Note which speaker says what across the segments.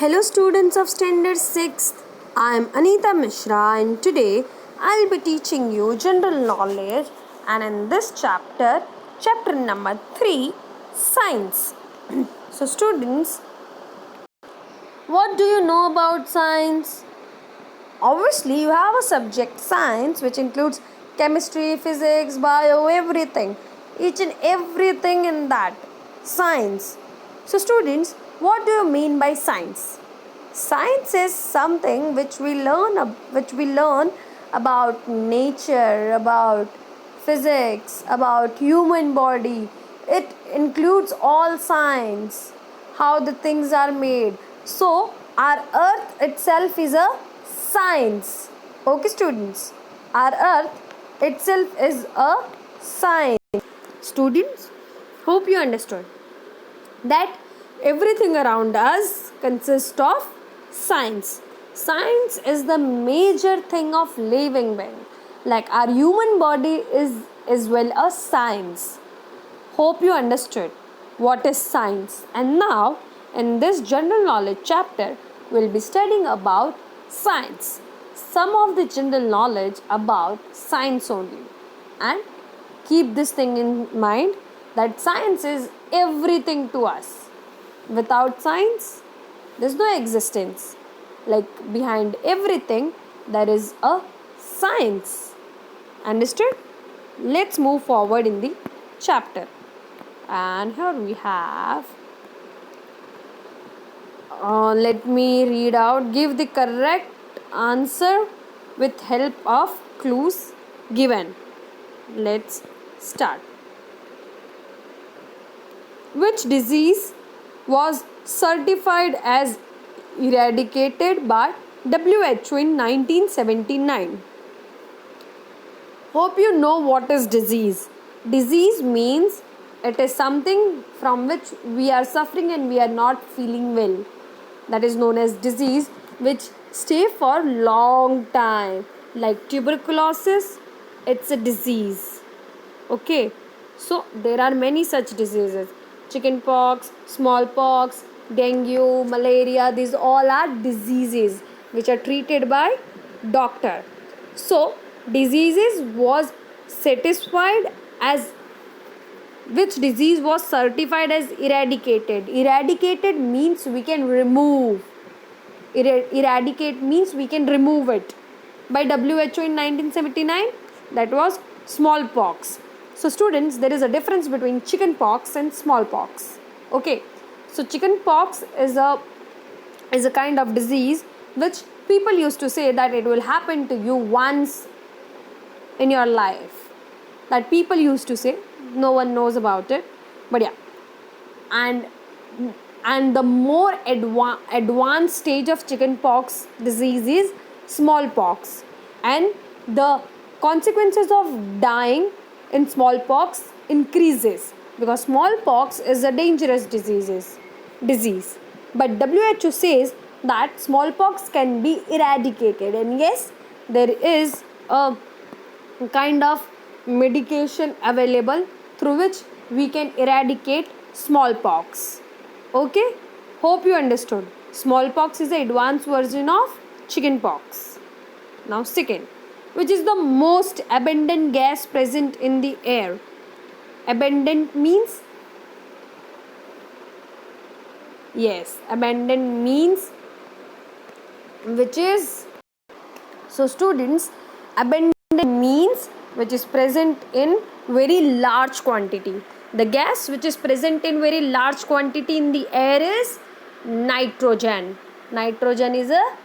Speaker 1: Hello students of Standard 6th, I am Anita Mishra and today I will be teaching you general knowledge and in this chapter number 3, Science. So students, what do you know about science? Obviously you have a subject science which includes chemistry, physics, bio, everything. Each and everything in that. Science. So students, what do you mean by science? Science is something which we learn about nature, about physics, about human body. It includes all science, how the things are made. So our earth itself is a science. Okay students, our earth itself is a science. Students, hope you understood that everything around us consists of science. Science is the major thing of living being. Like our human body is as well a science. Hope you understood what is science. And now in this general knowledge chapter, we'll be studying about science. Some of the general knowledge about science only. And keep this thing in mind that science is everything to us. Without science, there's no existence. Like behind everything, there is a science. Understood? Let's move forward in the chapter. And here we have. Let me read out. Give the correct answer with help of clues given. Let's start. Which disease was certified as eradicated by WHO in 1979? Hope you know what is disease. Disease means it is something from which we are suffering and we are not feeling well. That is known as disease, which stay for long time. Like tuberculosis, it's a disease. Okay, so there are many such diseases. Chickenpox, smallpox, dengue, malaria, these all are diseases which are treated by doctor. So diseases was satisfied as which disease was certified as eradicated. Eradicated means we can remove. Eradicate means we can remove it. By WHO in 1979, that was smallpox. So students, there is a difference between chickenpox and smallpox. Okay, so chickenpox is a kind of disease which people used to say that it will happen to you once in your life. That people used to say, no one knows about it, but yeah. And the more advanced stage of chickenpox disease is smallpox, and the consequences of dying in smallpox increases because smallpox is a dangerous disease. But WHO says that smallpox can be eradicated, and yes, there is a kind of medication available through which we can eradicate smallpox. Okay, hope you understood. Smallpox is the advanced version of chickenpox. Now second, which is the most abundant gas present in the air? Abundant means, yes, abundant means which is, so students, abundant means which is present in very large quantity. The gas which is present in very large quantity in the air is nitrogen. Nitrogen is a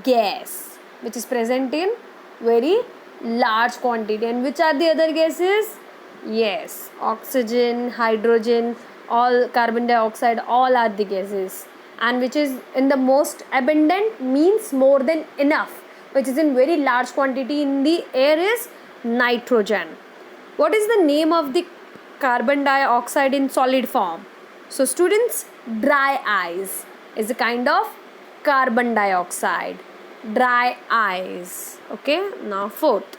Speaker 1: gas which is present in very large quantity. And which are the other gases? Yes, oxygen, hydrogen, all carbon dioxide, all are the gases. And which is in the most abundant means more than enough, which is in very large quantity in the air is nitrogen. What is the name of the carbon dioxide in solid form? So students, dry ice is a kind of carbon dioxide. Dry ice. Okay, now fourth,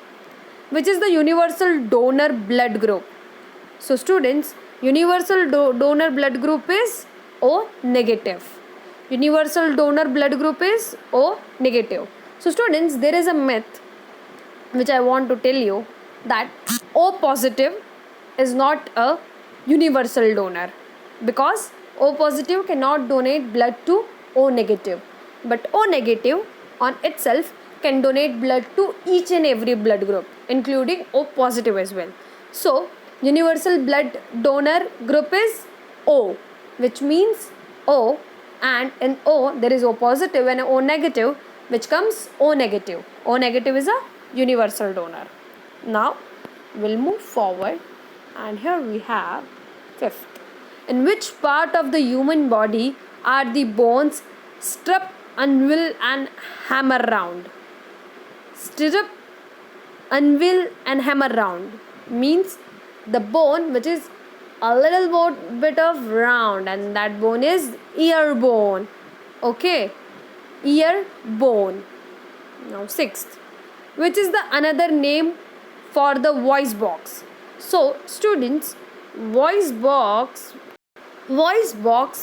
Speaker 1: which is the universal donor blood group? So students, universal donor blood group is O negative. Universal donor blood group is O negative. So students, there is a myth which I want to tell you, that O positive is not a universal donor, because O positive cannot donate blood to O negative, but O negative on itself can donate blood to each and every blood group, including O positive as well. So universal blood donor group is O, which means O, and in O there is O positive and O negative, which comes O negative. O negative is a universal donor. Now we'll move forward, and here we have fifth. In which part of the human body are the bones strap, anvil and hammer round? Stirrup, anvil and hammer round means the bone which is a little bit of round, and that bone is ear bone. Okay, ear bone. Now sixth, which is the another name for the voice box? So students, voice box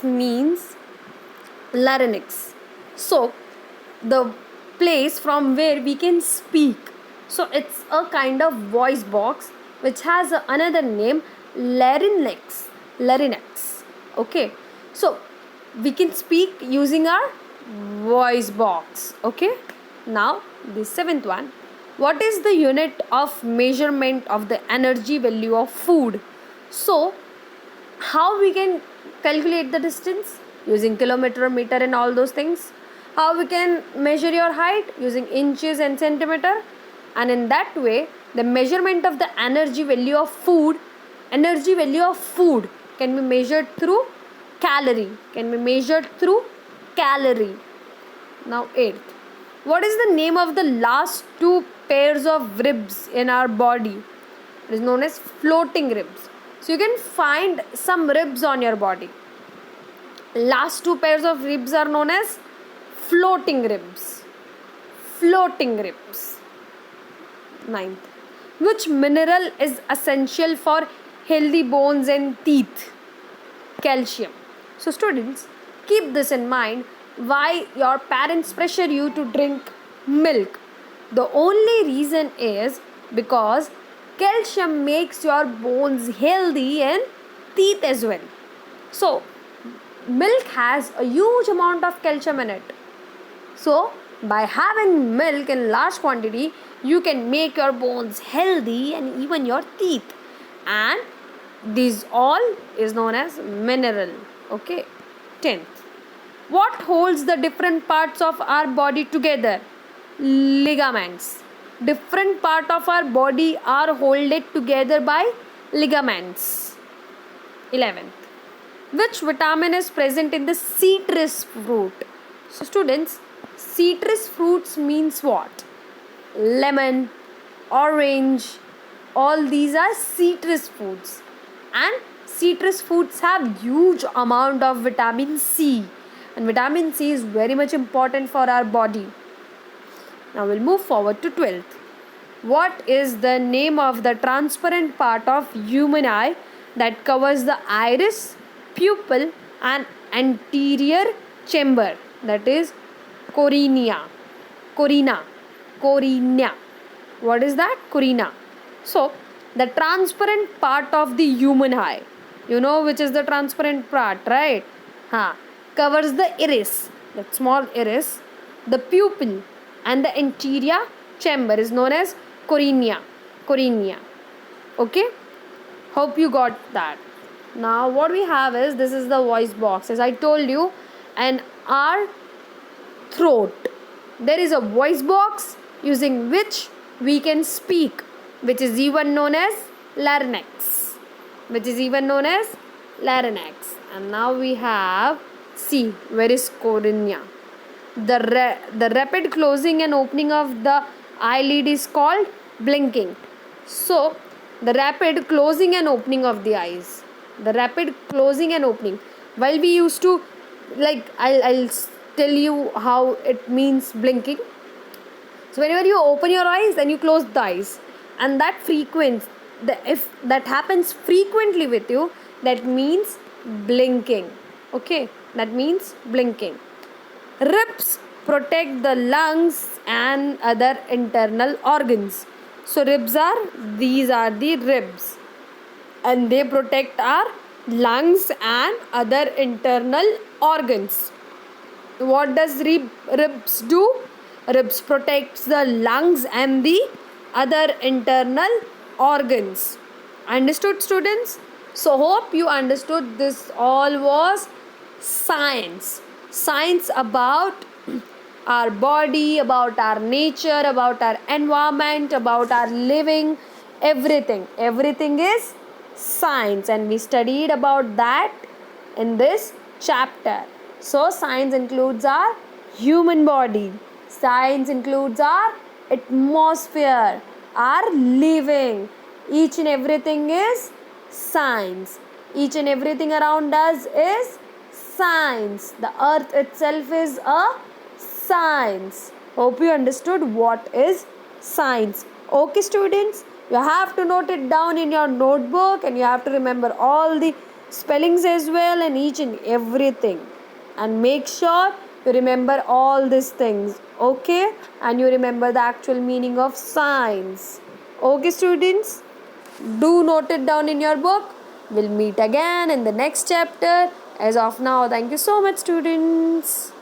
Speaker 1: means larynx. So the place from where we can speak. So it's a kind of voice box which has another name, larynx. Okay, so we can speak using our voice box. Okay, now the seventh one, what is the unit of measurement of the energy value of food? So how we can calculate the distance? Using kilometer, meter and all those things. How we can measure your height? Using inches and centimeter. And in that way, the measurement of the energy value of food can be measured through calorie. Now eighth, what is the name of the last two pairs of ribs in our body? It is known as floating ribs. So you can find some ribs on your body. Last two pairs of ribs are known as floating ribs. Ninth, which mineral is essential for healthy bones and teeth? Calcium. So students, keep this in mind. Why your parents pressure you to drink milk? The only reason is because calcium makes your bones healthy and teeth as well. So milk has a huge amount of calcium in it. So by having milk in large quantity, you can make your bones healthy and even your teeth. And this all is known as mineral. Okay. 10th, what holds the different parts of our body together? Ligaments. Different part of our body are holded together by ligaments. 11th, which vitamin is present in the citrus fruit? So students, citrus fruits means what? Lemon, orange, all these are citrus fruits, and citrus fruits have huge amount of vitamin C, and vitamin C is very much important for our body. Now we'll move forward to 12th. What is the name of the transparent part of human eye that covers the iris, pupil and anterior chamber? That is cornea. What is that? Cornea. So the transparent part of the human eye, you know which is the transparent part, right? Covers the iris, that small iris, the pupil and the anterior chamber is known as cornea. Okay, hope you got that. Now what we have is, this is the voice box. As I told you, and our throat, there is a voice box using which we can speak, which is even known as larynx. And now we have C, where is cornea. The rapid closing and opening of the eyelid is called blinking. So the rapid closing and opening of the eyes, while we used to, like, I'll tell you how it means blinking. So whenever you open your eyes and you close the eyes, and that frequency, if that happens frequently with you, that means blinking. Okay, that means blinking. Ribs protect the lungs and other internal organs. So these are the ribs, and they protect our lungs and other internal organs. What does ribs do? Ribs protects the lungs and the other internal organs. Understood, students? So hope you understood this all was science. Science about our body, about our nature, about our environment, about our living, everything. Everything is science, and we studied about that in this chapter. So, science includes our human body, science includes our atmosphere, our living. Each and everything is science. Each and everything around us is science. The earth itself is a science. Hope you understood what is science. Okay, students, you have to note it down in your notebook, and you have to remember all the spellings as well, and each and everything. And make sure you remember all these things. Okay, and you remember the actual meaning of science. Okay, students, do note it down in your book. We'll meet again in the next chapter. As of now, thank you so much, students.